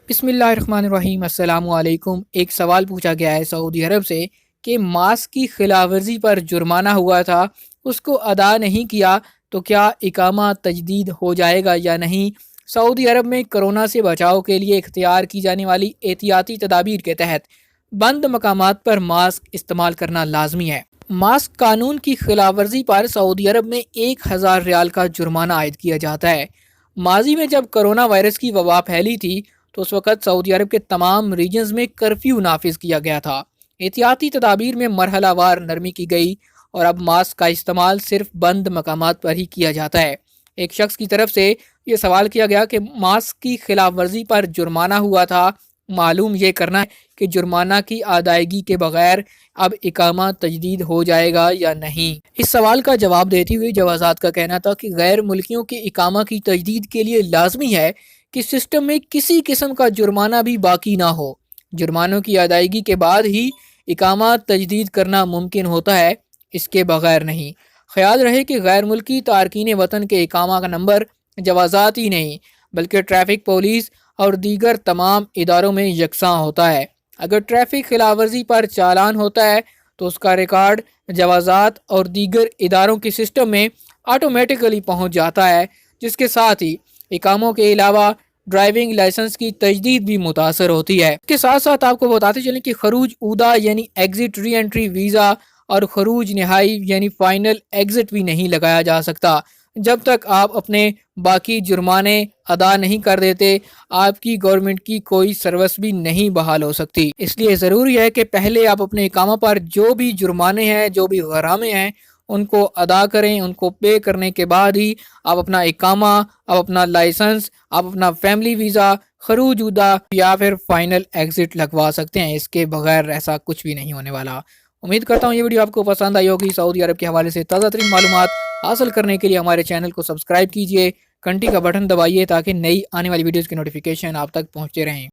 بسم اللہ الرحمن الرحیم۔ السلام علیکم۔ ایک سوال پوچھا گیا ہے سعودی عرب سے کہ ماسک کی خلاف ورزی پر جرمانہ ہوا تھا، اس کو ادا نہیں کیا تو کیا اقامہ تجدید ہو جائے گا یا نہیں۔ سعودی عرب میں کرونا سے بچاؤ کے لیے اختیار کی جانے والی احتیاطی تدابیر کے تحت بند مقامات پر ماسک استعمال کرنا لازمی ہے۔ ماسک قانون کی خلاف ورزی پر سعودی عرب میں 1000 ریال کا جرمانہ عائد کیا جاتا ہے۔ ماضی میں جب کرونا وائرس کی وبا پھیلی تھی تو اس وقت سعودی عرب کے تمام ریجنز میں کرفیو نافذ کیا گیا تھا۔ احتیاطی تدابیر میں مرحلہ وار نرمی کی گئی اور اب ماسک کا استعمال صرف بند مقامات پر ہی کیا جاتا ہے۔ ایک شخص کی طرف سے یہ سوال کیا گیا کہ ماسک کی خلاف ورزی پر جرمانہ ہوا تھا، معلوم یہ کرنا ہے کہ جرمانہ کی ادائیگی کے بغیر اب اقامہ تجدید ہو جائے گا یا نہیں۔ اس سوال کا جواب دیتے ہوئے جوازات کا کہنا تھا کہ غیر ملکیوں کے اقامہ کی تجدید کے لیے لازمی ہے کہ سسٹم میں کسی قسم کا جرمانہ بھی باقی نہ ہو۔ جرمانوں کی ادائیگی کے بعد ہی اقامہ تجدید کرنا ممکن ہوتا ہے، اس کے بغیر نہیں۔ خیال رہے کہ غیر ملکی تارکین وطن کے اقامہ کا نمبر جوازات ہی نہیں بلکہ ٹریفک پولیس اور دیگر تمام اداروں میں یکساں ہوتا ہے۔ اگر ٹریفک خلاف ورزی پر چالان ہوتا ہے تو اس کا ریکارڈ جوازات اور دیگر اداروں کے سسٹم میں آٹومیٹکلی پہنچ جاتا ہے، جس کے ساتھ ہی اقاموں کے علاوہ ڈرائیونگ لائسنس کی تجدید بھی متاثر ہوتی ہے۔ اس کے ساتھ ساتھ آپ کو بتاتے چلیں کہ خروج اودا یعنی ایگزٹ ری انٹری ویزا اور خروج نہائی یعنی فائنل ایگزٹ بھی نہیں لگایا جا سکتا جب تک آپ اپنے باقی جرمانے ادا نہیں کر دیتے۔ آپ کی گورنمنٹ کی کوئی سروس بھی نہیں بحال ہو سکتی۔ اس لیے ضروری ہے کہ پہلے آپ اپنے اقامہ پر جو بھی جرمانے ہیں، جو بھی غرامے ہیں، ان کو ادا کریں۔ ان کو پے کرنے کے بعد ہی آپ اپنا اقامہ، آپ اپنا لائسنس، آپ اپنا فیملی ویزا، خروج اودا یا پھر فائنل ایگزٹ لگوا سکتے ہیں۔ اس کے بغیر ایسا کچھ بھی نہیں ہونے والا۔ امید کرتا ہوں یہ ویڈیو آپ کو پسند آئی ہوگی۔ سعودی عرب کے حوالے سے تازہ ترین معلومات حاصل کرنے کے لیے ہمارے چینل کو سبسکرائب کیجئے، گھنٹی کا بٹن دبائیے تاکہ نئی آنے والی ویڈیوز کی نوٹیفیکیشن آپ تک پہنچتے رہیں۔